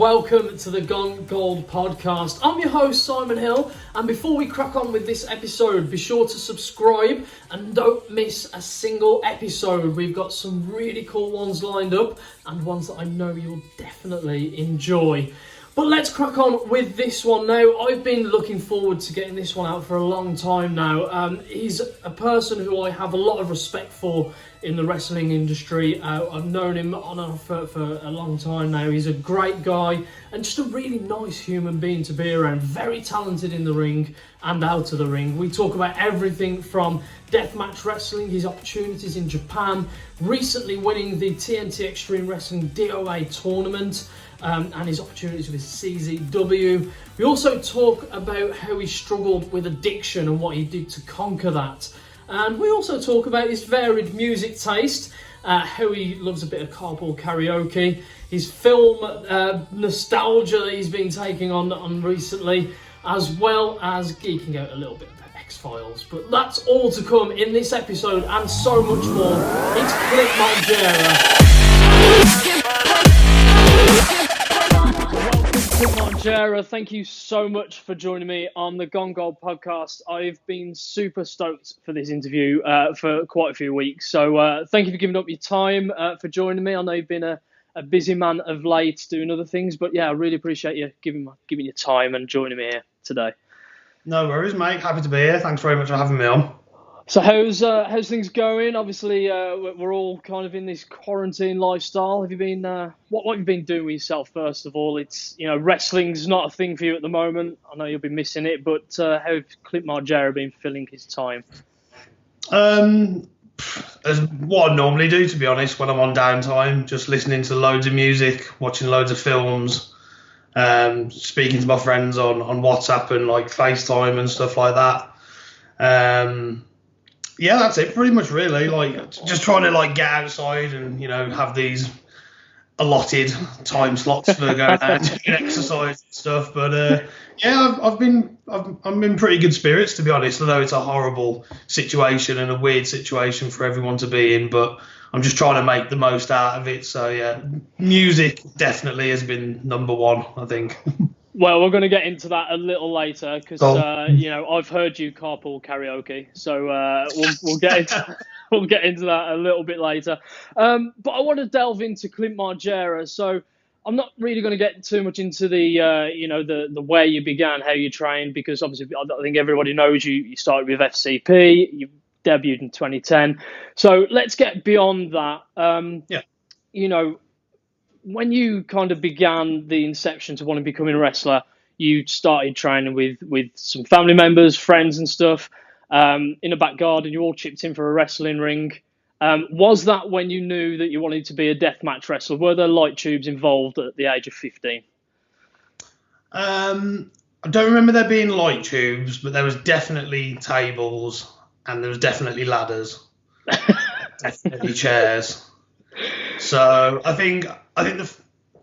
welcome to the Gone Gold podcast. I'm your host, Simon Hill, and before we crack on with this episode, be sure to subscribe and don't miss a single episode. We've got some really cool ones lined up and ones that I know you'll definitely enjoy. But let's crack on with this one now. I've been looking forward to getting this one out for a long time now. He's a person who I have a lot of respect for in the wrestling industry. I've known him on and off for a long time now. He's a great guy and just a really nice human being to be around. Very talented in the ring and out of the ring. We talk about everything from Deathmatch wrestling, his opportunities in Japan, recently winning the TNT Extreme Wrestling DOA tournament, and his opportunities with CZW. We also talk about how he struggled with addiction and what he did to conquer that. And we also talk about his varied music taste, how he loves a bit of carpool karaoke, his film nostalgia that he's been taking on recently, as well as geeking out a little bit about X-Files. But that's all to come in this episode and so much more. It's Clint Margera. Clint Margera, thank you so much for joining me on the Gone Gold podcast. I've been super stoked for this interview for quite a few weeks. So thank you for giving up your time for joining me. I know you've been a busy man of late doing other things, but yeah, I really appreciate you giving your time and joining me here today. No worries, mate. Happy to be here. Thanks very much for having me on. So how's things going? Obviously, we're all kind of in this quarantine lifestyle. Have you been what have you been doing with yourself? First of all, it's wrestling's not a thing for you at the moment. I know you'll be missing it, but how have Clint Margera been filling his time? As what I normally do, to be honest, when I'm on downtime, just listening to loads of music, watching loads of films, speaking to my friends on WhatsApp and like FaceTime and stuff like that. Yeah, that's it pretty much really. Like just trying to like get outside and, have these allotted time slots for going out and exercise and stuff. But yeah, I'm in pretty good spirits, to be honest, although it's a horrible situation and a weird situation for everyone to be in, but I'm just trying to make the most out of it. So yeah, music definitely has been number one, I think. Well, we're going to get into that a little later because, I've heard you carpool karaoke, so we'll get into that a little bit later. But I want to delve into Clint Margera. So I'm not really going to get too much into the where you began, how you trained, because obviously I think everybody knows you started with FCP, you debuted in 2010. So let's get beyond that. When you kind of began the inception to want to become a wrestler, you started training with some family members, friends and stuff in a back garden. You all chipped in for a wrestling ring. Was that when you knew that you wanted to be a deathmatch wrestler? Were there light tubes involved at the age of 15? I don't remember there being light tubes, but there was definitely tables and there was definitely ladders, definitely chairs. So I think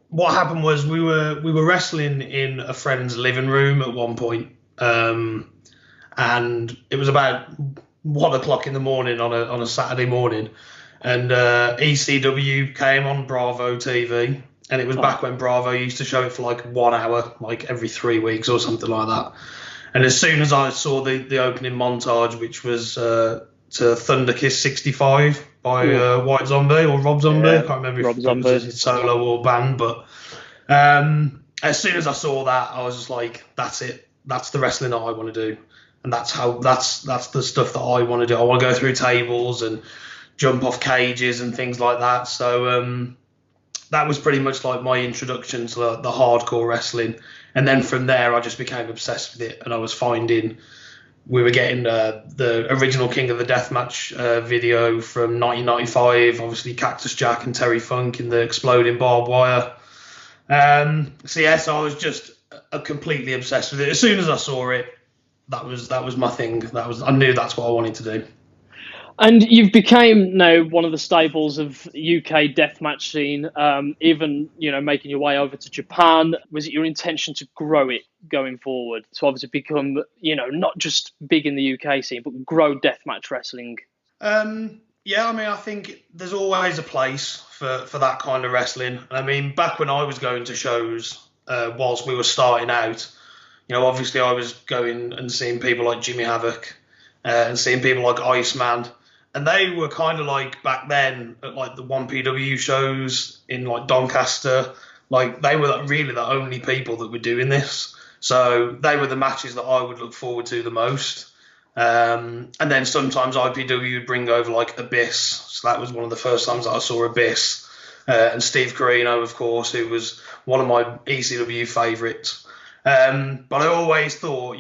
what happened was we were wrestling in a friend's living room at one point, and it was about 1 o'clock in the morning on a Saturday morning, and ECW came on Bravo TV, and it was back when Bravo used to show it for like 1 hour, like every 3 weeks or something like that. And as soon as I saw the opening montage, which was to Thunder Kiss 65 by White Zombie or Rob Zombie. I can't remember if it was his solo or band, but as soon as I saw that, I was just like, that's it. That's the wrestling that I want to do. And that's the stuff that I want to do. I want to go through tables and jump off cages and things like that. So that was pretty much like my introduction to the hardcore wrestling. And then from there, I just became obsessed with it, and I was finding we were getting the original King of the Deathmatch video from 1995, obviously Cactus Jack and Terry Funk in the exploding barbed wire. So I was just completely obsessed with it. As soon as I saw it, that was my thing. I knew that's what I wanted to do. And you've become now one of the staples of UK deathmatch scene, even, making your way over to Japan. Was it your intention to grow it going forward? To obviously become, not just big in the UK scene, but grow deathmatch wrestling? Yeah, I think there's always a place for that kind of wrestling. Back when I was going to shows, whilst we were starting out. Obviously I was going and seeing people like Jimmy Havoc and seeing people like Iceman, and they were kind of like back then at like the 1PW shows in like Doncaster, like they were really the only people that were doing this. So they were the matches that I would look forward to the most. And then sometimes IPW would bring over like Abyss. So that was one of the first times that I saw Abyss. And Steve Corino, of course, who was one of my ECW favourites. But I always thought,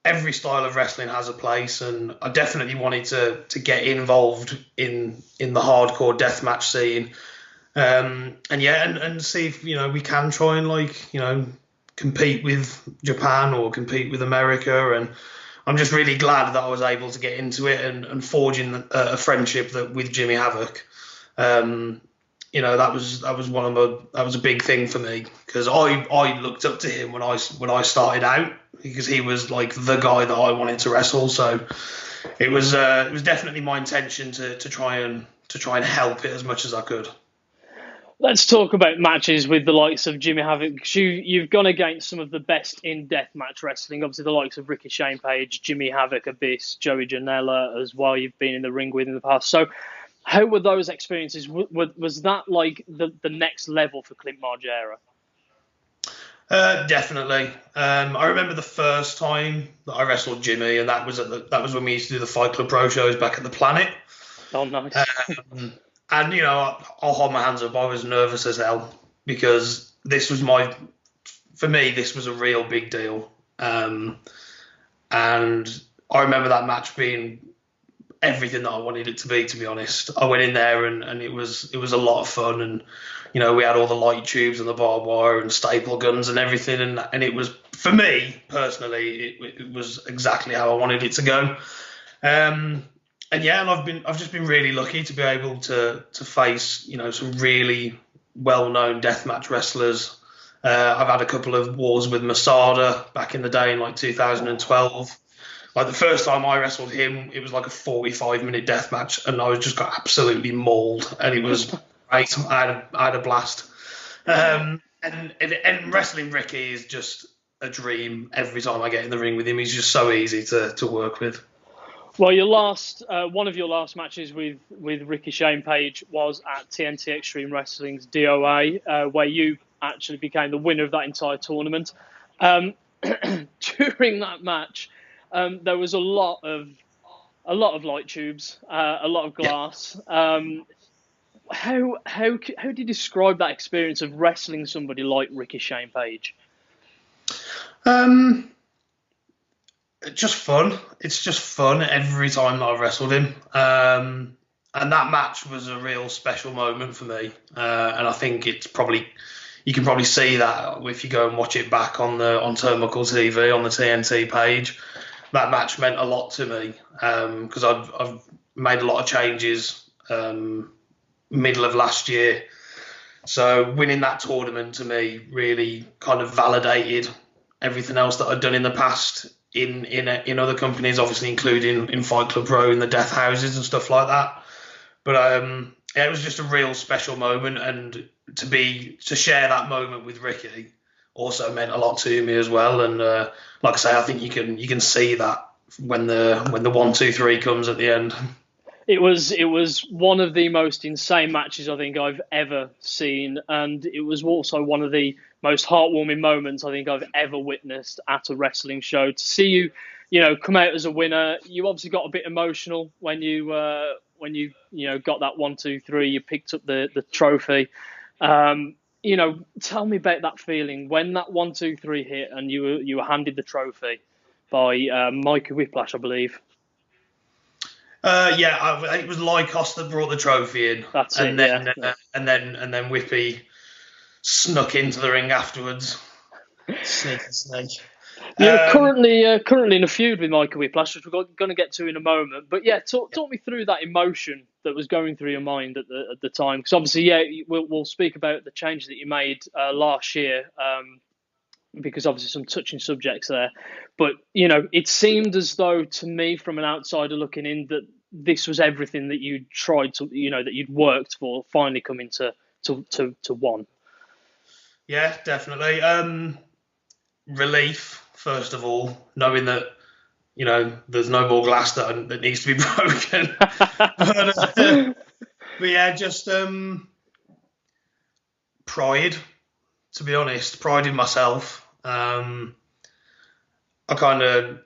every style of wrestling has a place, and I definitely wanted to get involved in the hardcore deathmatch scene. And see if we can try and compete with Japan or compete with America. And I'm just really glad that I was able to get into it and forging a friendship with Jimmy Havoc. That was that was a big thing for me, because I looked up to him when I started out, because he was like the guy that I wanted to wrestle. So it was definitely my intention to try and help it as much as I could. Let's talk about matches with the likes of Jimmy Havoc, because you've gone against some of the best in deathmatch wrestling. Obviously, the likes of Ricky Page, Jimmy Havoc, Abyss, Joey Janela as well. You've been in the ring with in the past. So, how were those experiences? Was that like the next level for Clint Margera? Definitely. I remember the first time that I wrestled Jimmy, and that was when we used to do the Fight Club Pro shows back at the Planet. Oh, nice. And I'll hold my hands up. I was nervous as hell, because this was for me, this was a real big deal. And I remember that match being everything that I wanted it to be honest. I went in there and it was a lot of fun, and we had all the light tubes and the barbed wire and staple guns and everything, and it was, for me personally, it was exactly how I wanted it to go. And I've just been really lucky to be able to face some really well-known deathmatch wrestlers. I've had a couple of wars with Masada back in the day in like 2012. Like the first time I wrestled him, it was like a 45-minute death match, and I just got absolutely mauled, and it was great. I had a blast. And wrestling Ricky is just a dream every time I get in the ring with him. He's just so easy to work with. Well, one of your last matches with Ricky Page was at TNT Extreme Wrestling's DOA, where you actually became the winner of that entire tournament. During that match, there was a lot of light tubes, a lot of glass. Yeah. How do you describe that experience of wrestling somebody like Ricky Page? Just fun. It's just fun every time that I've wrestled him. And that match was a real special moment for me. And I think you can probably see that if you go and watch it back on Turnbuckle TV on the TNT page. That match meant a lot to me, because I've made a lot of changes middle of last year. So winning that tournament to me really kind of validated everything else that I'd done in the past in other companies, obviously including in Fight Club Pro in the death houses and stuff like that. But it was just a real special moment, and to share that moment with Ricky also meant a lot to me as well. And like I say, I think you can see that when the 1, 2, 3 comes at the end. It was one of the most insane matches I think I've ever seen, and it was also one of the most heartwarming moments I think I've ever witnessed at a wrestling show. To see you come out as a winner, you obviously got a bit emotional when you got that 1, 2, 3. You picked up the trophy. Tell me about that feeling when that 1, 2, 3 hit and you were handed the trophy by Mikey Whiplash, I believe. It was Lykos that brought the trophy in. That's and it. Then, yeah. And then Whippy snuck into the ring afterwards. Snake. You're currently in a feud with Michael Whiplash, which we're going to get to in a moment. But yeah, talk me through that emotion that was going through your mind at the time. Because obviously, we'll speak about the changes that you made last year. Because obviously some touching subjects there. But, it seemed as though to me from an outsider looking in that this was everything that you'd tried to, that you'd worked for finally coming to one. Yeah, definitely. Relief, first of all, knowing that there's no more glass that needs to be broken. But yeah, just pride. To be honest, pride in myself. I kind of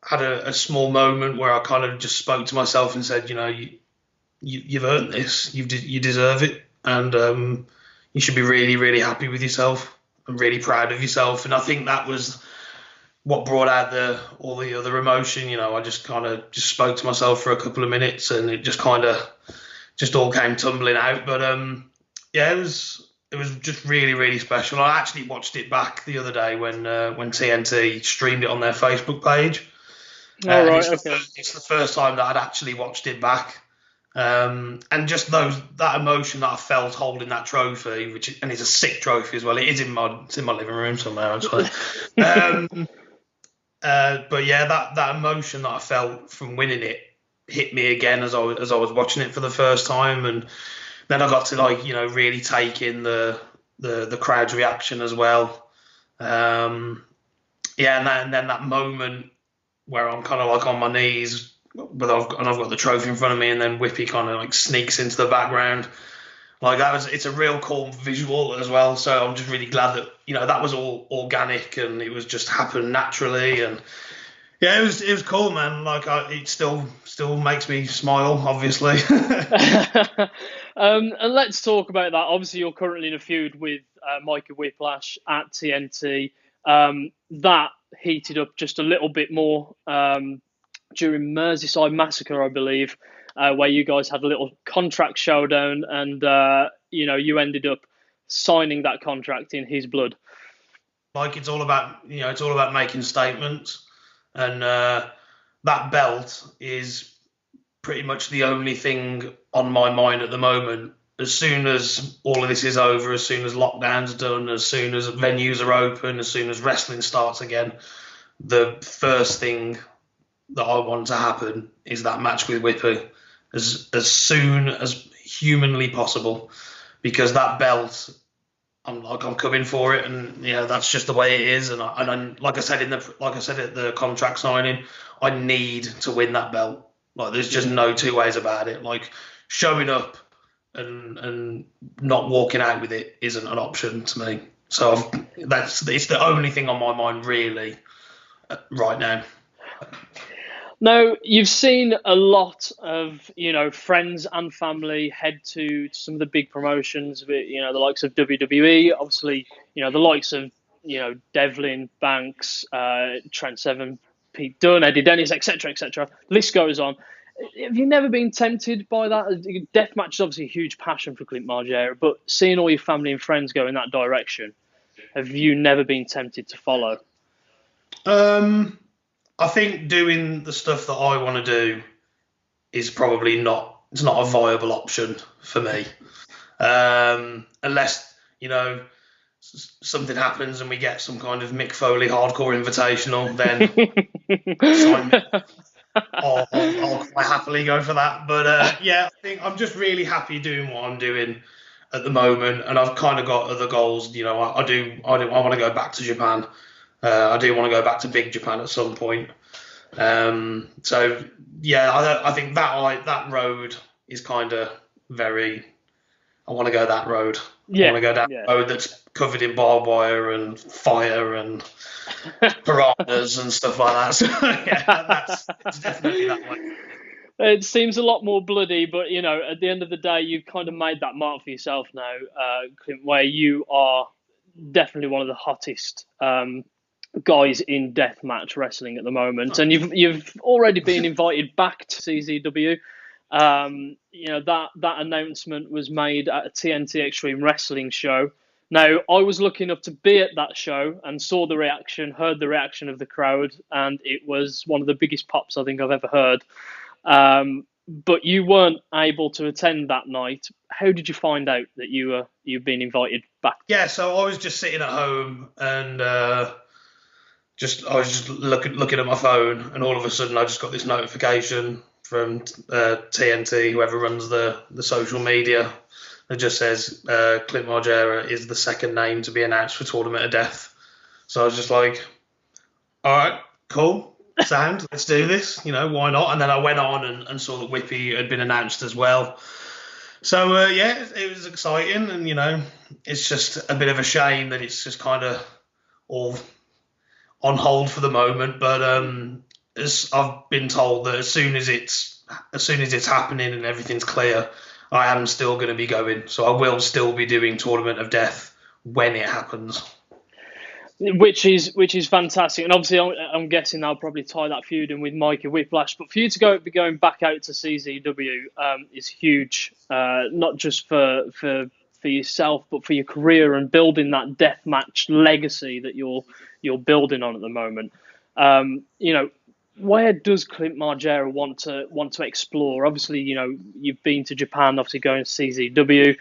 had a small moment where I kind of just spoke to myself and said, you've earned this. You deserve it, and you should be really, really happy with yourself and really proud of yourself. And I think that was what brought out all the other emotion. I just kind of just spoke to myself for a couple of minutes, and it just kind of just all came tumbling out. But yeah, it was just really, really special. I actually watched it back the other day when TNT streamed it on their Facebook page. Oh, right, it's the first time that I'd actually watched it back. And just that emotion that I felt holding that trophy, and it's a sick trophy as well. It's in my living room somewhere, actually. But yeah, that emotion that I felt from winning it hit me again as I was watching it for the first time, and then I got to really take in the crowd's reaction as well. Yeah, and then that moment where I'm kind of on my knees, but I've got the trophy in front of me, and then Whippy kind of sneaks into the background. It's a real cool visual as well. So I'm just really glad that that was all organic and it was just happened naturally. And yeah, it was cool, man. It still makes me smile, obviously. And let's talk about that. Obviously, you're currently in a feud with Micah Whiplash at TNT. That heated up just a little bit more during Merseyside Massacre, I believe, where you guys had a little contract showdown, and you ended up signing that contract in his blood. It's all about making statements, and that belt is pretty much the only thing on my mind at the moment. As soon as all of this is over, as soon as lockdown's done, as soon as venues are open, as soon as wrestling starts again, the first thing that I want to happen is that match with Whippy as soon as humanly possible, because that belt, I'm coming for it, and that's just the way it is. And like I said at the contract signing, I need to win that belt. There's just no two ways about it. Showing up and not walking out with it isn't an option to me. So it's the only thing on my mind really right now. Now, you've seen a lot of, friends and family head to some of the big promotions, the likes of WWE, obviously, the likes of, Devlin, Banks, Trent Seven, Pete Dunne, Eddie Dennis, etc., etc. List goes on. Have you never been tempted by that? Deathmatch is obviously a huge passion for Clint Margera, but seeing all your family and friends go in that direction, have you never been tempted to follow? I think doing the stuff that I want to do is probably it's not a viable option for me. Unless, something happens and we get some kind of Mick Foley hardcore invitational, then I'll quite happily go for that. But yeah, I think I'm just really happy doing what I'm doing at the moment, and I've kind of got other goals. I want to go back to Japan. I do want to go back to Big Japan at some point. So yeah, I think that road is kind of very. I want to go that road. I want to go down a road that's covered in barbed wire and fire and piranhas and stuff like that. So yeah, it's definitely that way. It seems a lot more bloody, but at the end of the day, you've kind of made that mark for yourself now, Clint, where you are definitely one of the hottest guys in deathmatch wrestling at the moment, and you've already been invited back to CZW. That announcement was made at a TNT Extreme Wrestling show. Now, I was lucky enough to be at that show and saw the reaction, heard the reaction of the crowd, and it was one of the biggest pops I think I've ever heard. But you weren't able to attend that night. How did you find out that you've been invited back? Yeah, so I was just sitting at home and I was just looking at my phone, and all of a sudden I just got this notification from TNT, whoever runs the social media It just says Clint Margera is the second name to be announced for Tournament of Death. So I was just like, all right, cool, sound, let's do this. Why not? And then I went on and saw that Whippy had been announced as well. So yeah, it was exciting, and it's just a bit of a shame that it's just kind of all on hold for the moment. But as I've been told that as soon as it's happening and everything's clear, I am still going to be going. So I will still be doing Tournament of Death when it happens. Which is fantastic, and obviously I'm guessing they'll probably tie that feud in with Mikey Whiplash. But for you to be going back out to CZW is huge, not just for yourself, but for your career and building that deathmatch legacy that you're building on at the moment. Where does Clint Margera want to explore? Obviously, you've been to Japan, obviously going to CZW.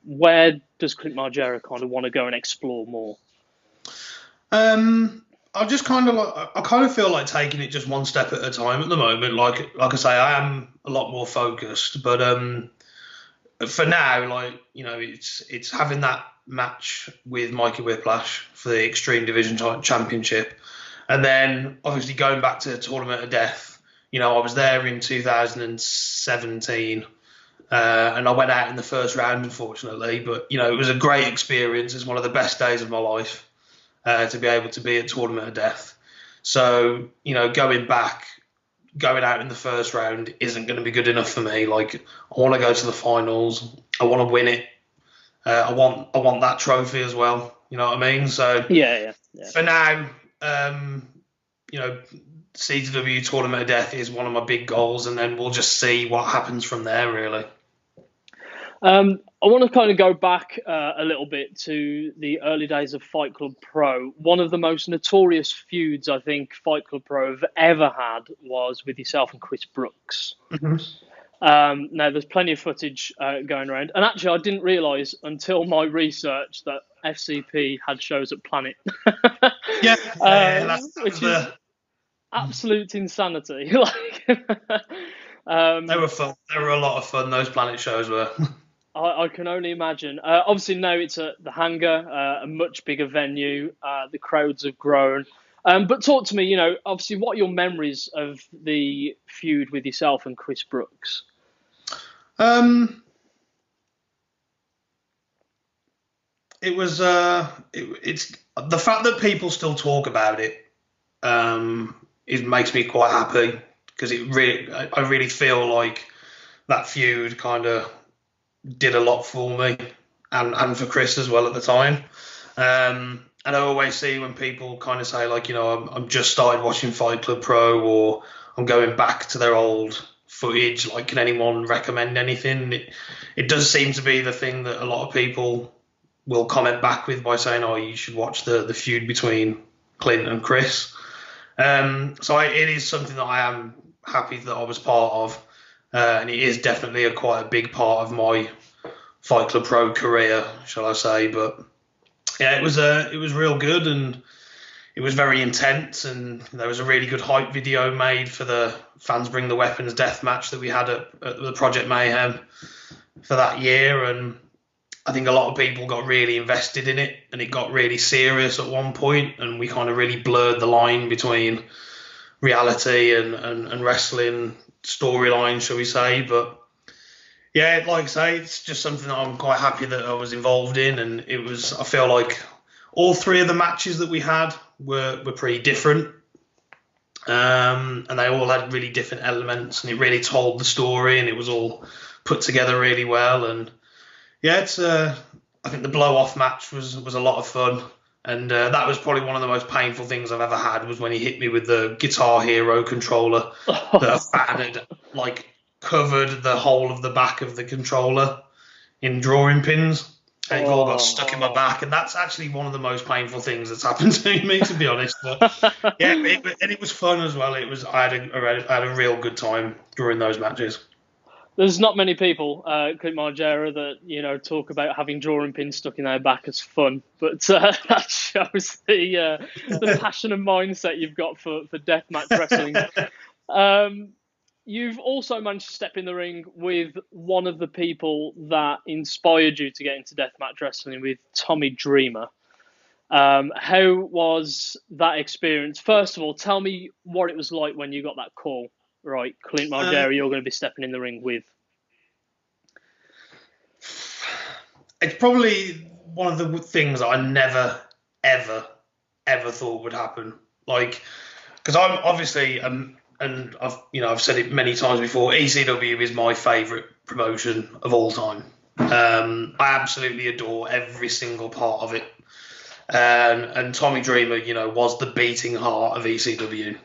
Where does Clint Margera kind of want to go and explore more? I just kind of feel like taking it just one step at a time at the moment. Like I say, I am a lot more focused, but for now, it's having that match with Mikey Whiplash for the Extreme Division Championship, and then obviously going back to Tournament of Death. I was there in 2017. And I went out in the first round, unfortunately, but it was a great experience. It's one of the best days of my life. To be able to be at Tournament of Death. So, going out in the first round isn't going to be good enough for me. Like, I want to go to the finals. I want to win it. I want that trophy as well. You know what I mean? So, yeah. For now, CW Tournament of Death is one of my big goals, and then we'll just see what happens from there, really. I want to kind of go back a little bit to the early days of Fight Club Pro. One of the most notorious feuds I think Fight Club Pro have ever had was with yourself and Chris Brooks. Mm-hmm. Now, there's plenty of footage going around. And actually, I didn't realise until my research that FCP had shows at Planet. Which is absolute insanity. They were fun. They were a lot of fun, those Planet shows were. I can only imagine. Obviously, now it's at the Hangar, a much bigger venue. The crowds have grown. But talk to me, obviously, what are your memories of the feud with yourself and Chris Brooks? It was it's the fact that people still talk about it. It makes me quite happy because I really feel like that feud kind of did a lot for me and for Chris as well at the time. And I always see when people kind of say like, I'm just started watching Fight Club Pro, or I'm going back to their old footage. Like, can anyone recommend anything? It does seem to be the thing that a lot of people will comment back with by saying, you should watch the feud between Clint and Chris. So it is something that I am happy that I was part of. And it is definitely quite a big part of my Fight Club Pro career, shall I say. But yeah, it was real good, and it was very intense, and there was a really good hype video made for the Fans Bring the Weapons deathmatch that we had at the Project Mayhem for that year. And I think a lot of people got really invested in it, and it got really serious at one point, and we kind of really blurred the line between reality and wrestling storyline, shall we say. But yeah, like I say, it's just something that I'm quite happy that I was involved in, and I feel like all three of the matches that we had were pretty different, and they all had really different elements, and it really told the story, and it was all put together really well. And yeah, I think the blow off match was a lot of fun. And that was probably one of the most painful things I've ever had, was when he hit me with the Guitar Hero controller that a fan had covered the whole of the back of the controller in drawing pins. And it all got stuck in my back. And that's actually one of the most painful things that's happened to me, to be honest. But yeah, it was fun as well. I had a real good time during those matches. There's not many people, Clint Margera, that talk about having drawing pins stuck in their back as fun, but that shows the passion and mindset you've got for deathmatch wrestling. You've also managed to step in the ring with one of the people that inspired you to get into deathmatch wrestling, with Tommy Dreamer. How was that experience? First of all, tell me what it was like when you got that call. Right, Clint Margera, you're going to be stepping in the ring with. It's probably one of the things that I never, ever thought would happen. Like, because I'm obviously, and I've said it many times before, ECW is my favourite promotion of all time. I absolutely adore every single part of it. And Tommy Dreamer, was the beating heart of ECW.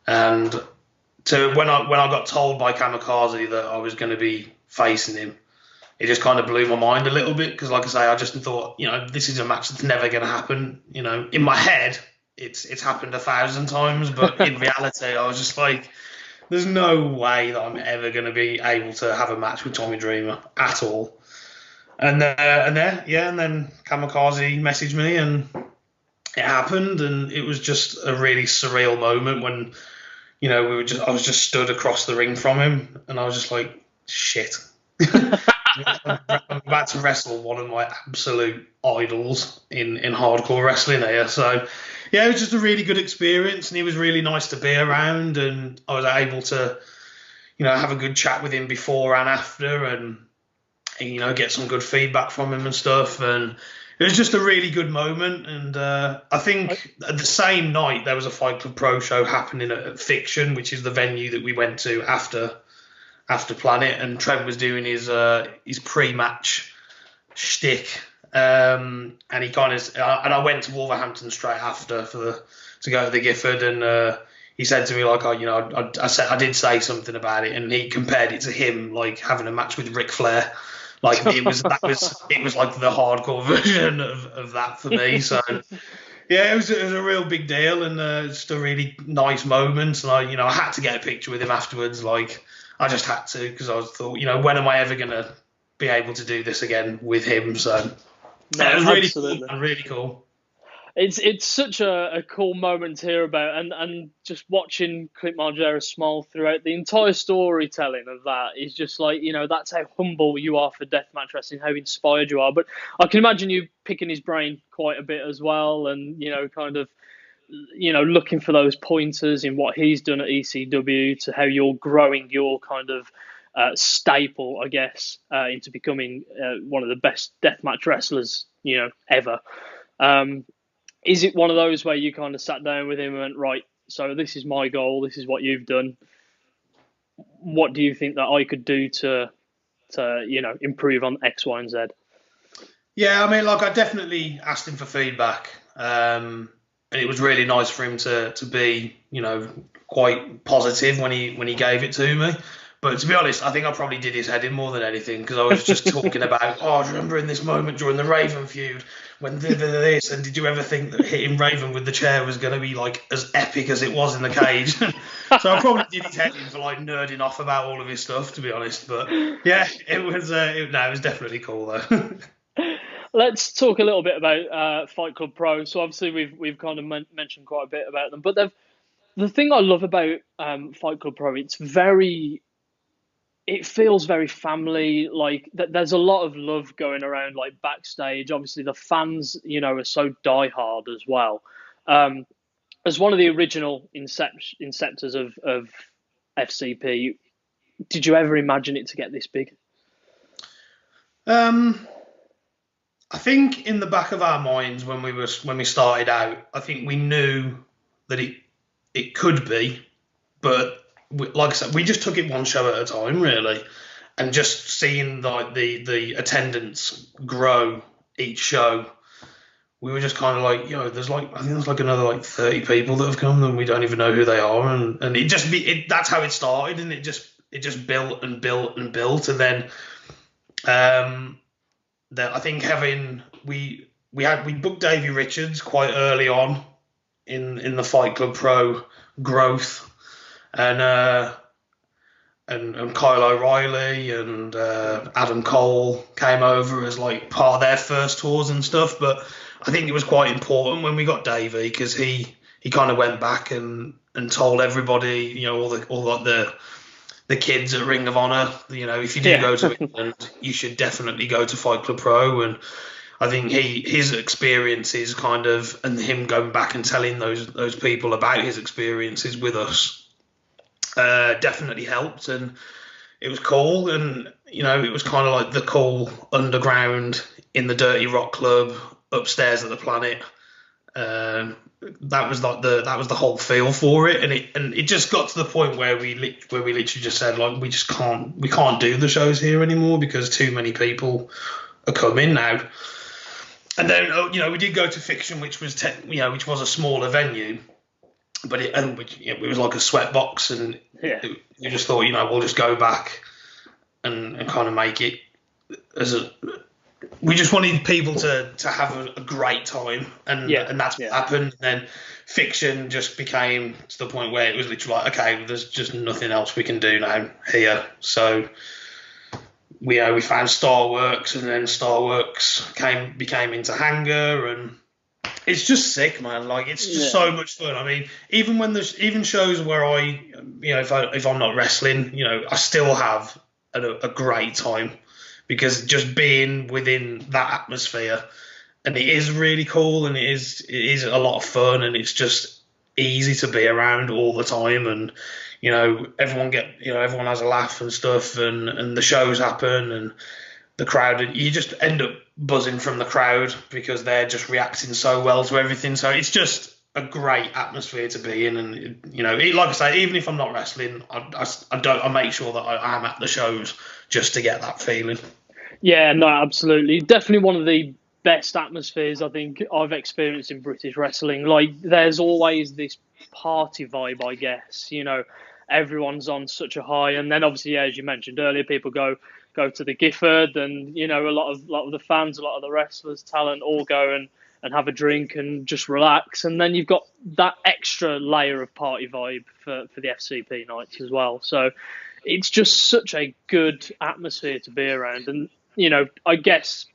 And when I got told by Kamikaze that I was going to be facing him, it just kind of blew my mind a little bit, because, like I say, I just thought, this is a match that's never going to happen. In my head, it's happened 1,000 times, but in reality, I was just like, there's no way that I'm ever going to be able to have a match with Tommy Dreamer at all. And then Kamikaze messaged me, and it happened, and it was just a really surreal moment when, I was just stood across the ring from him, and I was just like, shit. I'm about to wrestle one of my absolute idols in hardcore wrestling here. So, yeah, it was just a really good experience, and he was really nice to be around, and I was able to, have a good chat with him before and after, and get some good feedback from him and stuff. And it was just a really good moment. And I think at the same night there was a Fight Club Pro show happening at Fiction, which is the venue that we went to after Planet, and Trev was doing his pre-match shtick, and he kind of and I went to Wolverhampton straight after to go to the Gifford, and he said to me, like, I did say something about it, and he compared it to him like having a match with Ric Flair. Like, it was like the hardcore version of that for me. So yeah, it was a real big deal, and just a really nice moment. And I had to get a picture with him afterwards. Like, I just had to, because I thought, when am I ever going to be able to do this again with him? So no, it was really absolutely. cool, really cool. It's such a cool moment to hear about, and just watching Clint Margera smile throughout the entire storytelling of that is just like, that's how humble you are for deathmatch wrestling, how inspired you are. But I can imagine you picking his brain quite a bit as well, and kind of looking for those pointers in what he's done at ECW to how you're growing your kind of staple, I guess, into becoming one of the best deathmatch wrestlers, ever. Is it one of those where you kind of sat down with him and went, right, so this is my goal, this is what you've done. What do you think that I could do to improve on X, Y, and Z? Yeah, I mean, like, I definitely asked him for feedback. And it was really nice for him to be, quite positive when he gave it to me. But to be honest, I think I probably did his head in more than anything, because I was just talking about, do you remember in this moment during the Raven feud when this, and did you ever think that hitting Raven with the chair was going to be like as epic as it was in the cage? So I probably did his head in for like nerding off about all of his stuff, to be honest. But yeah, it was definitely cool though. Let's talk a little bit about Fight Club Pro. So obviously we've kind of mentioned quite a bit about them, but the thing I love about Fight Club Pro, it feels very family. Like, there's a lot of love going around, like, backstage. Obviously the fans, are so diehard as well. As one of the original inceptors of FCP, did you ever imagine it to get this big? I think in the back of our minds when we started out, I think we knew that it could be, but like I said, we just took it one show at a time, really, and just seeing like the attendance grow each show, we were just kind of like, I think there's like another like 30 people that have come and we don't even know who they are, and that's how it started, and it just built and built and built, and then I think we booked Davey Richards quite early on in the Fight Club Pro growth. And Kyle O'Reilly and Adam Cole came over as like part of their first tours and stuff. But I think it was quite important when we got Davey, because he kind of went back and told everybody, all the the kids at Ring of Honor. If you do go to England, you should definitely go to Fight Club Pro. And I think his experiences and him going back and telling those people about his experiences with us definitely helped. And it was cool. And, it was kind of like the cool underground in the Dirty Rock Club upstairs at the Planet. That was the whole feel for it, and it just got to the point where we literally just said, like, we can't do the shows here anymore because too many people are coming now. And then we did go to Fiction, which was which was a smaller venue, but it was like a sweatbox, and we just thought, we'll just go back and kind of make it as a. We just wanted people to have a great time, and that's what happened. And then Fiction just became to the point where it was literally like, okay, there's just nothing else we can do now here. So we found Starworks, and then Starworks became into Hangar, and it's just sick, man. Like, it's just so much fun. I mean, even when there's shows where I, if I'm not wrestling, I still have a great time. Because just being within that atmosphere, and it is really cool, and it is a lot of fun, and it's just easy to be around all the time, and everyone has a laugh and stuff, and the shows happen, and the crowd, and you just end up buzzing from the crowd because they're just reacting so well to everything. So it's just a great atmosphere to be in, and like I say, even if I'm not wrestling, I make sure that I am at the shows just to get that feeling. Yeah, no, absolutely. Definitely one of the best atmospheres I think I've experienced in British wrestling. Like, there's always this party vibe, I guess. Everyone's on such a high, and then obviously, as you mentioned earlier, people go to the Gifford, and a lot of the fans, a lot of the wrestlers, talent, all go and have a drink and just relax. And then you've got that extra layer of party vibe for the FCP nights as well. So it's just such a good atmosphere to be around. And, I guess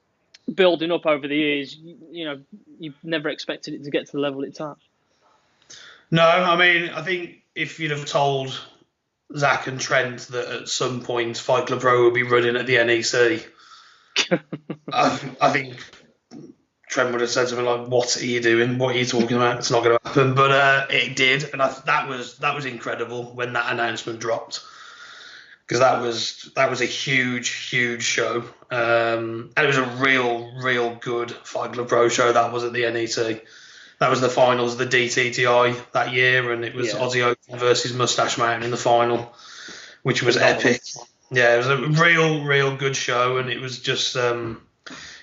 building up over the years, you've never expected it to get to the level it's at. No, I mean, I think if you'd have told Zach and Trent that at some point Fight Club Pro would be running at the NEC, I think Trent would have said something like, "What are you doing? What are you talking about? It's not going to happen." But it did, and that was incredible when that announcement dropped, because that was a huge show, and it was a real good Fight Club Pro show. That was at the NEC. That was the finals of the DTTI that year, and it was Aussie Open versus Mustache Mountain in the final, which was epic. Yeah, it was a real good show, and it was just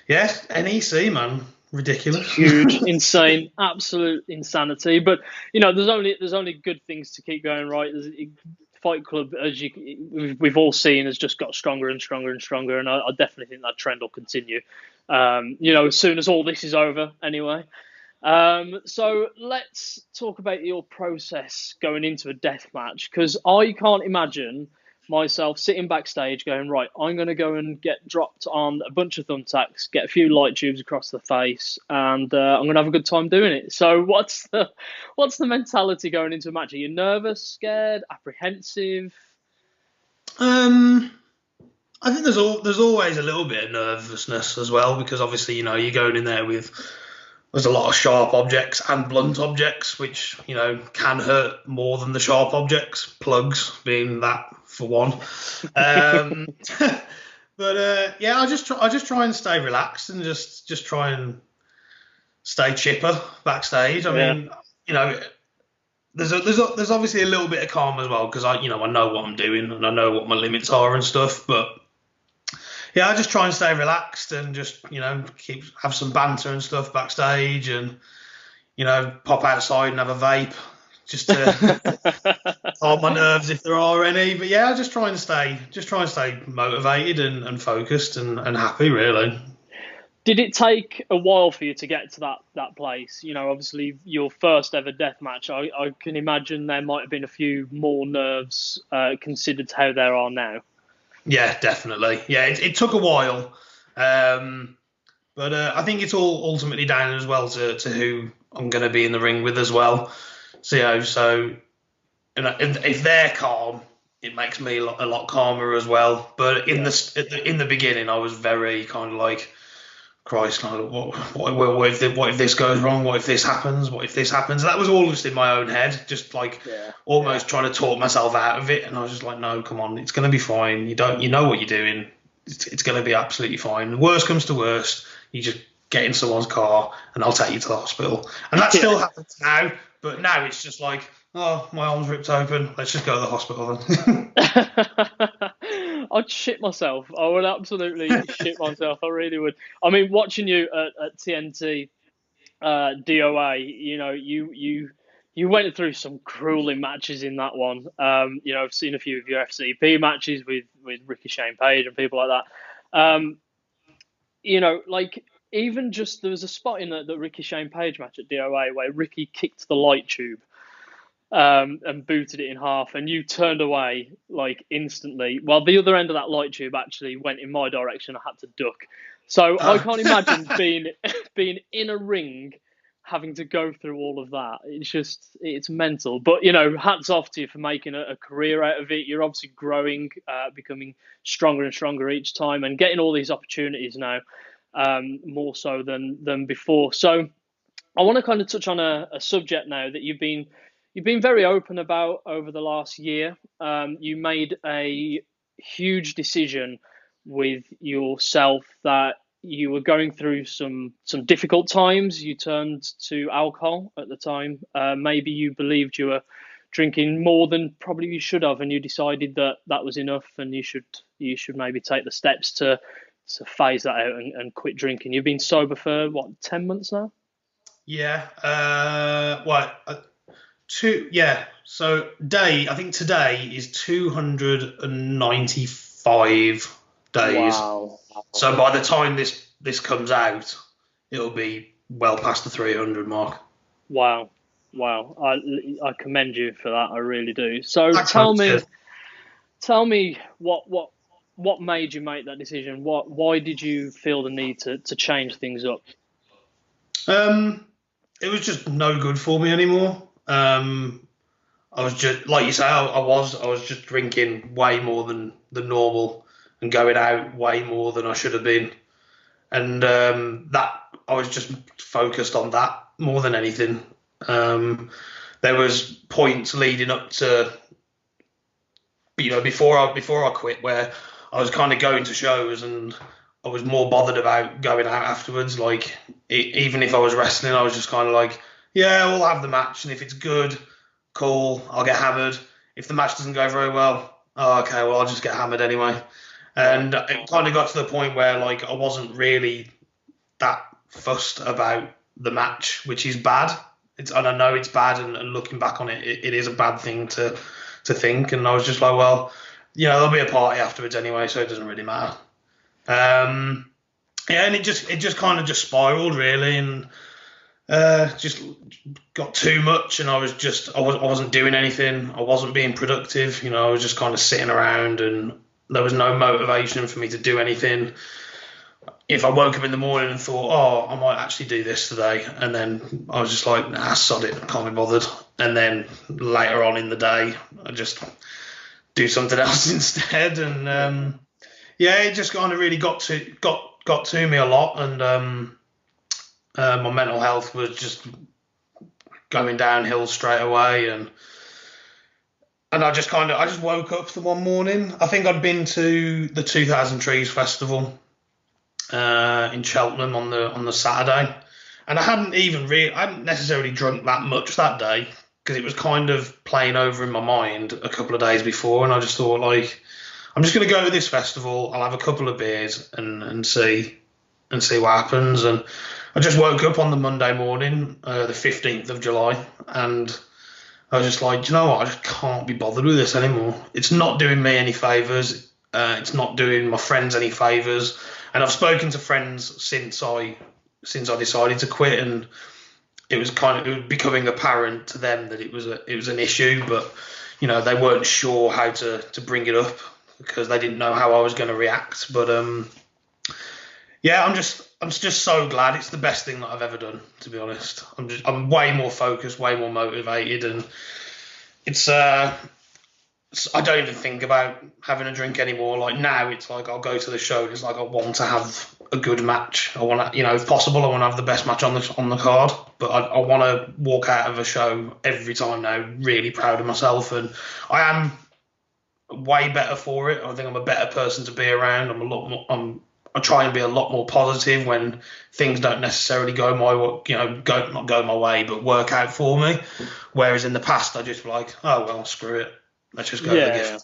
NEC, man. Ridiculous, huge, insane, absolute insanity. But there's only good things to keep going right. Fight Club, as we've all seen, has just got stronger and stronger and stronger, and I definitely think that trend will continue. As soon as all this is over, anyway. So let's talk about your process going into a death match, because I can't imagine myself sitting backstage going, right, I'm going to go and get dropped on a bunch of thumbtacks, get a few light tubes across the face, and I'm going to have a good time doing it. So what's the mentality going into a match? Are you nervous, scared, apprehensive? I think there's always a little bit of nervousness as well, because obviously, you're going in there with, there's a lot of sharp objects and blunt objects, which, can hurt more than the sharp objects, plugs being that for one. But I just try and stay relaxed and just try and stay chipper backstage. I mean, there's obviously a little bit of calm as well, because I know what I'm doing and I know what my limits are and stuff, but yeah, I just try and stay relaxed and just, have some banter and stuff backstage, and, pop outside and have a vape just to calm my nerves if there are any. But yeah, I just try and stay motivated and focused and happy, really. Did it take a while for you to get to that place? Obviously your first ever death match. I can imagine there might have been a few more nerves considered how there are now. Yeah, definitely. Yeah, it took a while, but I think it's all ultimately down as well to who I'm going to be in the ring with as well. So if they're calm, it makes me a lot calmer as well. But in the beginning, I was very kind of like, Christ, like, what if this goes wrong? What if this happens? What if this happens? That was all just in my own head, just like almost trying to talk myself out of it. And I was just like, no, come on, it's going to be fine. You know what you're doing. It's going to be absolutely fine. Worst comes to worst, you just get in someone's car and I'll take you to the hospital. And that still happens now, but now it's just like, oh, my arm's ripped open. Let's just go to the hospital then. I'd shit myself. I would absolutely shit myself. I really would. I mean, watching you at TNT DOA, you went through some grueling matches in that one. I've seen a few of your FCP matches with Ricky Shane Page and people like that. Like even just there was a spot in the Ricky Shane Page match at DOA where Ricky kicked the light tube and booted it in half, and you turned away like instantly. While the other end of that light tube actually went in my direction, I had to duck. So I can't imagine being in a ring, having to go through all of that. It's mental. But hats off to you for making a career out of it. You're obviously growing, becoming stronger and stronger each time, and getting all these opportunities now, more so than before. So I want to kind of touch on a subject now that you've been very open about over the last year. You made a huge decision with yourself that you were going through some difficult times. You turned to alcohol at the time. Maybe you believed you were drinking more than probably you should have, and you decided that was enough, and you should maybe take the steps to phase that out and quit drinking. You've been sober for 10 months now? Yeah. So I think today is 295 days. Wow. So by the time this comes out, it'll be well past the 300 mark. Wow. I commend you for that. I really do. So tell me what made you make that decision? Why did you feel the need to change things up? It was just no good for me anymore. I was just, like you say, I was just drinking way more than normal and going out way more than I should have been. And that I was just focused on that more than anything. There was points leading up to, before I quit, where I was kind of going to shows and I was more bothered about going out afterwards. Like, even if I was wrestling, I was just kind of like, yeah, we'll have the match, and if it's good, cool, I'll get hammered. If the match doesn't go very well, okay, well, I'll just get hammered anyway. And it kind of got to the point where, like, I wasn't really that fussed about the match, which is bad. And I know it's bad, and looking back on it, it is a bad thing to think. And I was just like, well, there'll be a party afterwards anyway, so it doesn't really matter. And it just kind of just spiraled really, and just got too much, and I wasn't doing anything. I wasn't being productive. I was just kind of sitting around, and there was no motivation for me to do anything. If I woke up in the morning and thought, oh, I might actually do this today, and then I was just like, nah, sod it, can't be bothered. And then later on in the day, I just do something else instead. And it just kind of really got to me a lot, and my mental health was just going downhill straight away, and I just woke up the one morning. I think I'd been to the 2000 Trees Festival in Cheltenham on the Saturday, and I hadn't necessarily drunk that much that day because it was kind of playing over in my mind a couple of days before, and I just thought, like, I'm just going to go to this festival. I'll have a couple of beers and see what happens. And I just woke up on the Monday morning, the 15th of July, and I was just like, do you know what? I just can't be bothered with this anymore. It's not doing me any favours. It's not doing my friends any favours. And I've spoken to friends since I decided to quit, and it was becoming apparent to them that it was an issue, but they weren't sure how to bring it up because they didn't know how I was going to react. But I'm just so glad. It's the best thing that I've ever done, to be honest. I'm way more focused, way more motivated, and it's I don't even think about having a drink anymore. Like now, it's like I'll go to the show. It's like I want to have a good match. I want to, if possible, I want to have the best match on the card. But I want to walk out of a show every time now really proud of myself, and I am way better for it. I think I'm a better person to be around. I'm a lot more. I try and be a lot more positive when things don't necessarily go my way, not go my way, but work out for me. Whereas in the past, I just be like, oh well, screw it, let's just go to the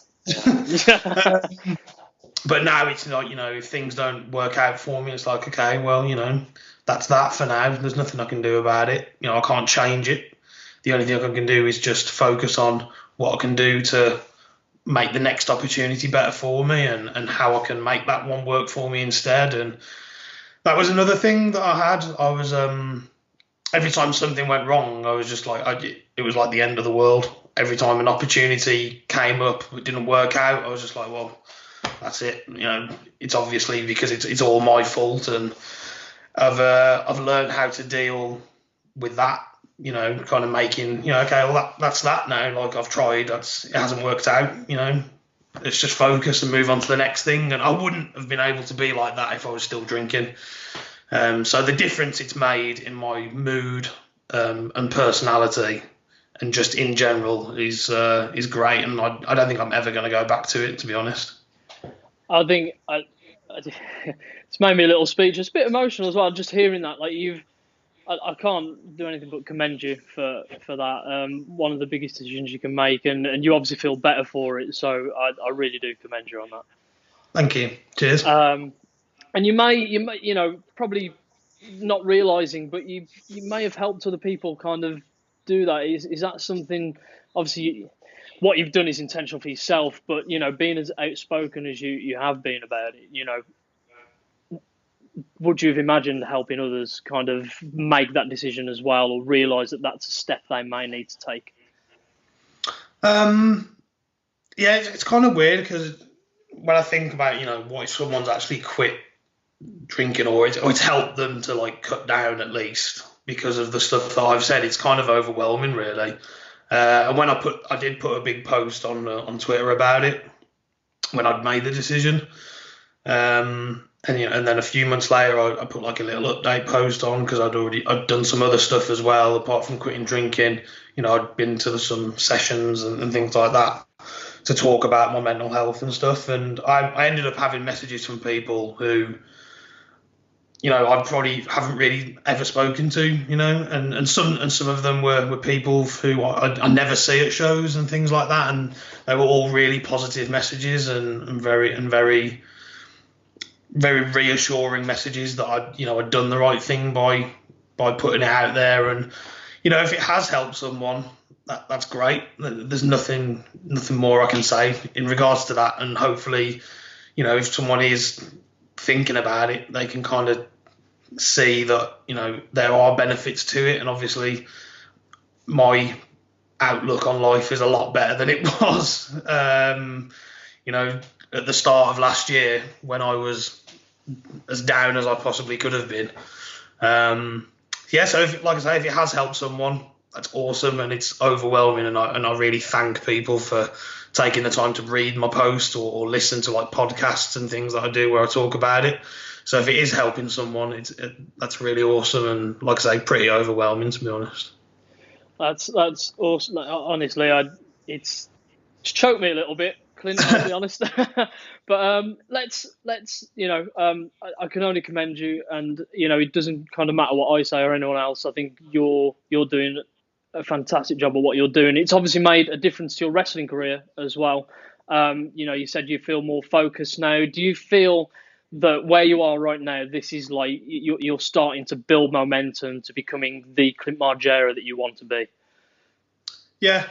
gift. But now it's like, if things don't work out for me, it's like, okay, well, that's that for now. There's nothing I can do about it. I can't change it. The only thing I can do is just focus on what I can do to make the next opportunity better for me, and how I can make that one work for me instead. And that was another thing that I had. I was every time something went wrong, I was just like, it was like the end of the world. Every time an opportunity came up, it didn't work out, I was just like, well, that's it. It's obviously because it's all my fault, and I've learned how to deal with that. Kind of making, okay, well that's that now. Like I've tried, it hasn't worked out. Let's just focus and move on to the next thing. And I wouldn't have been able to be like that if I was still drinking. So the difference it's made in my mood and personality, and just in general, is great. And I don't think I'm ever going to go back to it, to be honest. I think it's made me a little speechless, a bit emotional as well. Just hearing that, like I can't do anything but commend you for that. One of the biggest decisions you can make, and you obviously feel better for it. So I really do commend you on that. Thank you. Cheers. And you may, probably not realizing, but you may have helped other people kind of do that. Is that something? Obviously, what you've done is intentional for yourself, but being as outspoken as you have been about it, would you have imagined helping others kind of make that decision as well, or realise that that's a step they may need to take? Yeah, it's kind of weird, because when I think about, what if someone's actually quit drinking, or it's helped them to like cut down at least because of the stuff that I've said, it's kind of overwhelming, really. And when I did put a big post on Twitter about it when I'd made the decision. And then a few months later, I put like a little update post on, because I'd done some other stuff as well apart from quitting drinking. I'd been to some sessions and things like that to talk about my mental health and stuff. And I ended up having messages from people who, I probably haven't really ever spoken to, and some of them were people who I never see at shows and things like that, and they were all really positive messages and very very reassuring messages that I'd done the right thing by putting it out there. And if it has helped someone, that's great. There's nothing more I can say in regards to that. And hopefully, if someone is thinking about it, they can kind of see that there are benefits to it. And obviously, my outlook on life is a lot better than it was. At the start of last year, when I was as down as I possibly could have been. So like I say, if it has helped someone, that's awesome, and it's overwhelming, and I really thank people for taking the time to read my post or listen to like podcasts and things that I do where I talk about it. So if it is helping someone, that's really awesome, and like I say, pretty overwhelming, to be honest. That's awesome. Honestly, it's choked me a little bit, Clint, I'll be honest. But let's I can only commend you, and it doesn't kind of matter what I say or anyone else. I think you're doing a fantastic job of what you're doing. It's obviously made a difference to your wrestling career as well. You said you feel more focused now. Do you feel that where you are right now, this is like you're starting to build momentum to becoming the Clint Margera that you want to be? Yeah,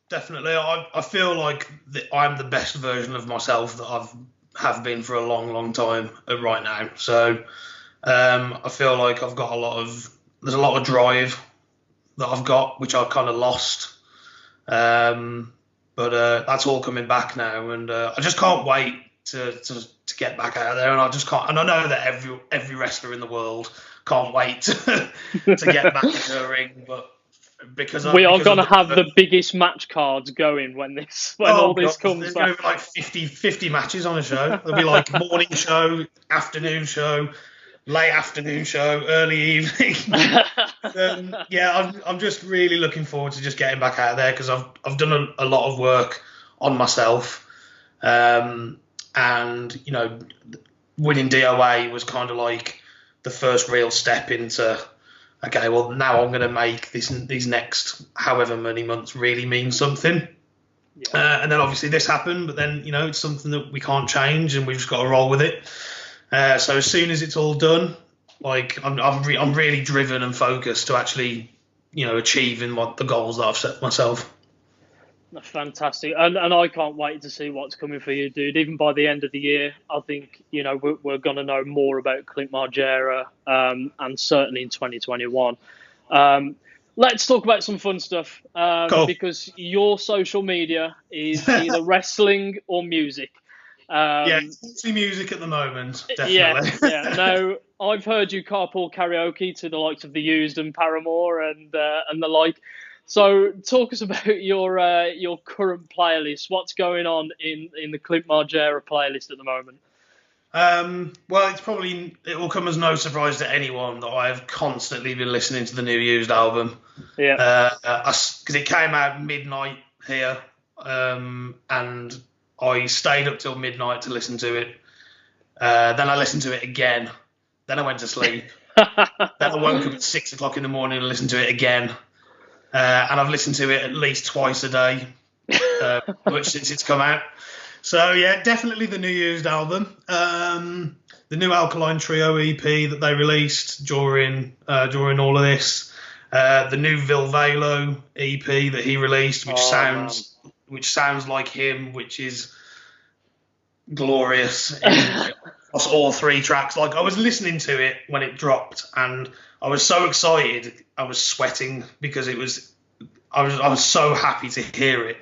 definitely. I feel like I'm the best version of myself that have been for a long, long time right now. So I feel like I've got there's a lot of drive that I've got, which I've kind of lost. But that's all coming back now, and I just can't wait to get back out there. And I just can't. And I know that every wrestler in the world can't wait to get back into the ring. But we are going to of have the biggest match cards going when all this God, comes there's back. going to be like 50 matches on a show. There'll be like morning show, afternoon show, late afternoon show, early evening. I'm just really looking forward to just getting back out there because I've done a lot of work on myself, and winning DOA was kind of like the first real step into, okay, well now I'm going to make these next however many months really mean something. Yeah. And then obviously this happened, but then it's something that we can't change and we've just got to roll with it. So as soon as it's all done, like I'm really driven and focused to actually achieving the goals that I've set myself. That's fantastic, and I can't wait to see what's coming for you, dude. Even by the end of the year, I think we're going to know more about Clint Margera, and certainly in 2021. Let's talk about some fun stuff, Cool. because your social media is either wrestling or music. It's mostly music at the moment, definitely. Yeah. No, I've heard you carpool karaoke to the likes of The Used and Paramore and the like. So talk us about your current playlist. What's going on in the Clint Margera playlist at the moment? Well, it will come as no surprise to anyone that I have constantly been listening to the new Used album. Yeah. Because it came out midnight here, and I stayed up till midnight to listen to it. Then I listened to it again. Then I went to sleep. Then I woke up at 6 o'clock in the morning and listened to it again. And I've listened to it at least twice a day, much since it's come out. So yeah, definitely the new Used album. The new Alkaline Trio EP that they released during all of this. The new Vilvelo EP that he released, which sounds like him, which is glorious across all three tracks. Like, I was listening to it when it dropped, and I was so excited, I was sweating because I was so happy to hear it.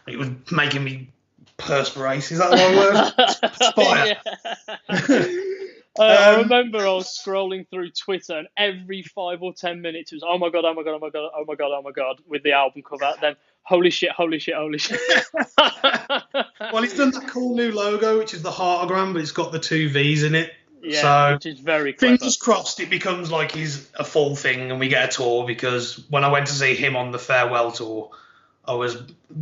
It was making me perspirate. Is that the right word? I remember I was scrolling through Twitter, and every 5 or 10 minutes it was, oh my god, oh my god, oh my god, oh my god, oh my god, with the album cover. Then holy shit. Well, he's done that cool new logo, which is the heartogram, but it's got the 2 V's in it. Yeah, so which is very clever. Fingers crossed it becomes like he's a full thing and we get a tour, because when I went to see him on the farewell tour, I was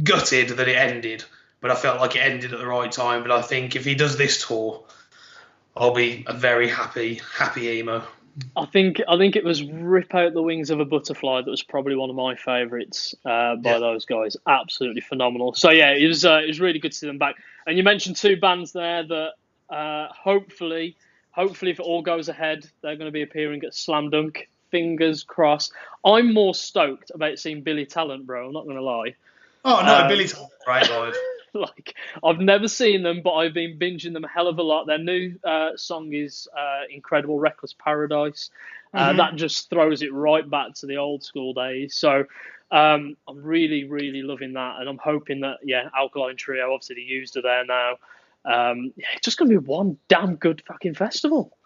gutted that it ended, but I felt like it ended at the right time. But I think if he does this tour, I'll be a very happy emo. I think it was Rip Out the Wings of a Butterfly that was probably one of my favourites by those guys. Absolutely phenomenal. So yeah, it was really good to see them back. And you mentioned 2 bands there that hopefully if it all goes ahead, they're going to be appearing at Slam Dunk. Fingers crossed. I'm more stoked about seeing Billy Talent, bro. I'm not going to lie. Oh no, Billy Talent, right, Lloyd. Like, I've never seen them, but I've been binging them a hell of a lot. Their new song is incredible, Reckless Paradise. That just throws it right back to the old school days. So I'm really, really loving that, and I'm hoping that Alkaline Trio, obviously the Used are there now. It's just going to be one damn good fucking festival.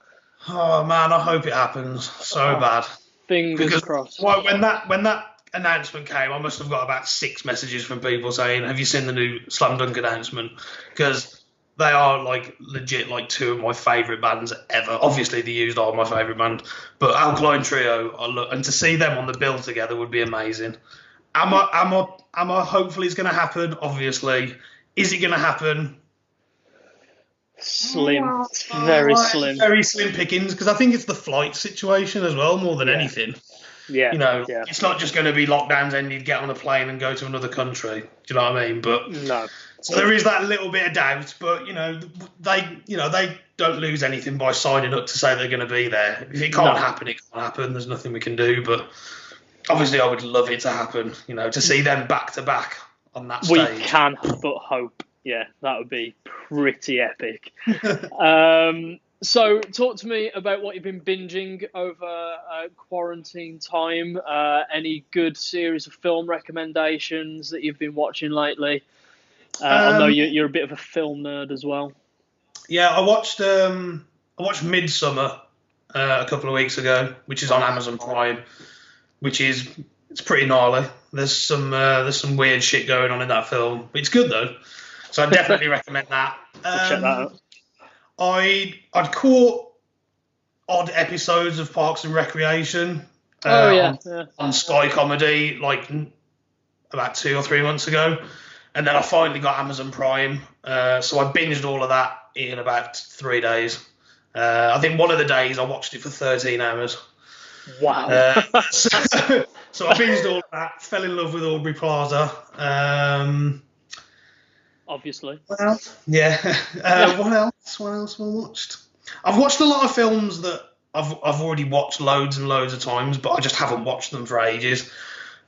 Oh man, I hope it happens so bad. Fingers crossed. Well, when that announcement came, I must have got about 6 messages from people saying, "Have you seen the new Slam Dunk announcement?" Because they are like legit like 2 of my favourite bands ever. Obviously, the Used are my favourite band, but Alkaline Trio, and to see them on the bill together would be amazing. Am I hopefully it's going to happen? Obviously, is it going to happen? Slim. It's very slim. Very slim pickings, because I think it's the flight situation as well, more than anything. Yeah. It's not just going to be lockdowns and you'd get on a plane and go to another country. Do you know what I mean? But no. So there is that little bit of doubt, but they don't lose anything by signing up to say they're going to be there. If it can't happen, it can't happen. There's nothing we can do. But obviously, I would love it to happen. To see them back to back on that stage. We can but hope. Yeah, that would be pretty epic. So talk to me about what you've been binging over quarantine time. Any good series of film recommendations that you've been watching lately? I know you're a bit of a film nerd as well. Yeah, I watched Midsummer a couple of weeks ago, which is on Amazon Prime, which is It's pretty gnarly. There's some weird shit going on in that film. It's good though, so I definitely recommend that. I'll check that out. I'd caught odd episodes of Parks and Recreation on Sky Comedy like about 2 or 3 months ago, and then I finally got Amazon Prime, so I binged all of that in about 3 days. I think one of the days I watched it for 13 hours. Wow. So I binged all of that, fell in love with Aubrey Plaza. Obviously. Well, yeah. What else have I watched? I've watched a lot of films that I've already watched loads and loads of times, but I just haven't watched them for ages.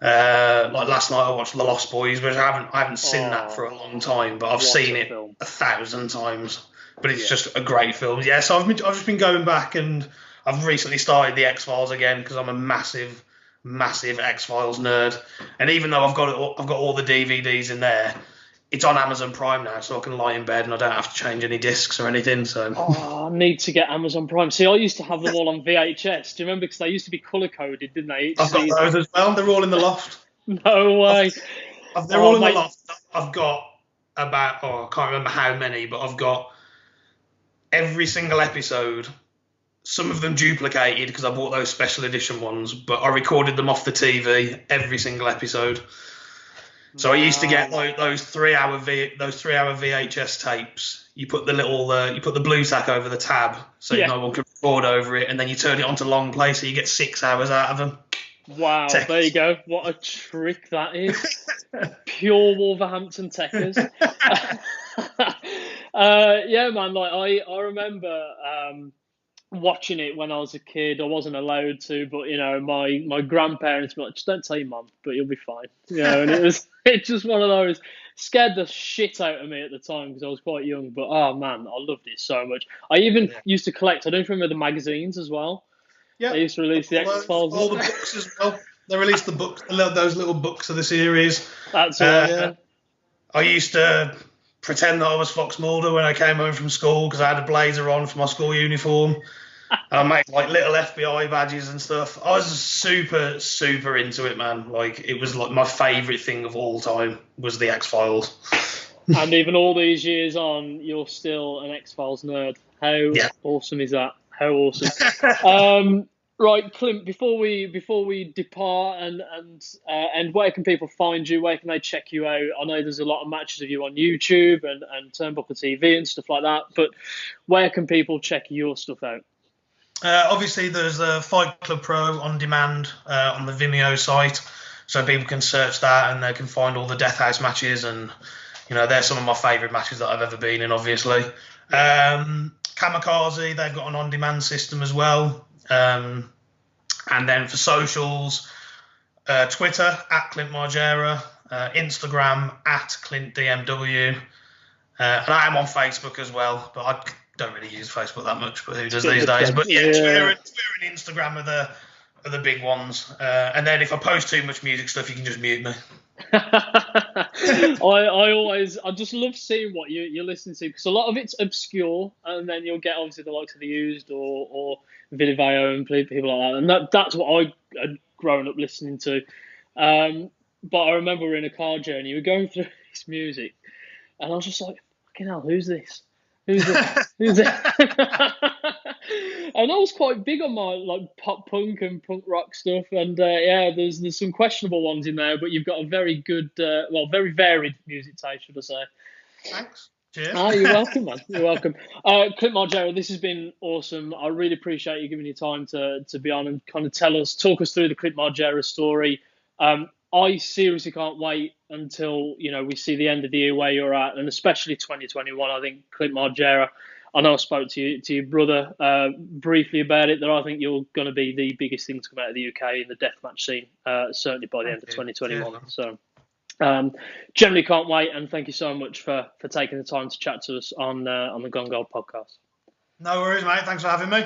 Like last night, I watched The Lost Boys, which I haven't seen that for a long time, but I've seen it 1,000 times. But it's just a great film. Yeah, so I've just been going back, and I've recently started the X-Files again because I'm a massive X-Files nerd. And even though I've got all the DVDs in there, it's on Amazon Prime now, so I can lie in bed and I don't have to change any discs or anything. So I need to get Amazon Prime. See, I used to have them all on VHS. Do you remember? Because they used to be color coded, didn't they? I've got those as well. They're all in the loft. No way. They're all in the loft. I've got about I can't remember how many, but I've got every single episode. Some of them duplicated because I bought those special edition ones, but I recorded them off the TV every single episode. So I used to get like those 3 hour VHS tapes. You put the blue tack over the tab so no one can record over it, and then you turn it onto long play so you get 6 hours out of them. Wow, there you go. What a trick that is. Pure Wolverhampton Techers. Yeah, man, like I remember watching it when I was a kid. I wasn't allowed to, but my grandparents were like, just don't tell your mum, but you'll be fine. And it's just one of those, scared the shit out of me at the time because I was quite young, but oh man, I loved it so much. I even used to collect, I don't remember the magazines as well. Yeah. They used to release the X-Files. All the books as well. They released the books, those little books of the series. That's right, yeah. I used to pretend that I was Fox Mulder when I came home from school because I had a blazer on for my school uniform. And I made like little FBI badges and stuff. I was super, super into it, man. Like it was like my favourite thing of all time was the X-Files. And even all these years on, you're still an X-Files nerd. How awesome is that? How awesome. Right, Clint, before we depart and where can people find you? Where can they check you out? I know there's a lot of matches of you on YouTube and Turnbuckle TV and stuff like that, but where can people check your stuff out? Obviously, there's a Fight Club Pro on demand on the Vimeo site, so people can search that and they can find all the Death House matches, and they're some of my favourite matches that I've ever been in, obviously. Kamikaze, they've got an on-demand system as well. And then for socials, Twitter @Clint Margera, Instagram @ClintDMW, and I am on Facebook as well, but I don't really use Facebook that much, but who does these days? But Twitter and Instagram are the big ones. And then if I post too much music stuff, you can just mute me. I just love seeing what you're listening to, because a lot of it's obscure, and then you'll get obviously the likes of The Used or Vidiveo and people like that, and that's what I had grown up listening to. But I remember we were in a car journey, we were going through this music, and I was just like, fucking hell, who's this? Who's it? And I was quite big on my like pop punk and punk rock stuff, and there's some questionable ones in there, but you've got a very good, very varied music taste, should I say? Thanks. Cheers. You're welcome, man. You're welcome. Clint Margera, this has been awesome. I really appreciate you giving your time to be on and kind of talk us through the Clint Margera story. I seriously can't wait until we see the end of the year where you're at, and especially 2021. I think Clint Margera, I know I spoke to your brother briefly about it, that I think you're going to be the biggest thing to come out of the UK in the deathmatch scene, certainly by the end of 2021. Yeah. So generally can't wait, and thank you so much for taking the time to chat to us on the Gone Gold podcast. No worries, mate. Thanks for having me.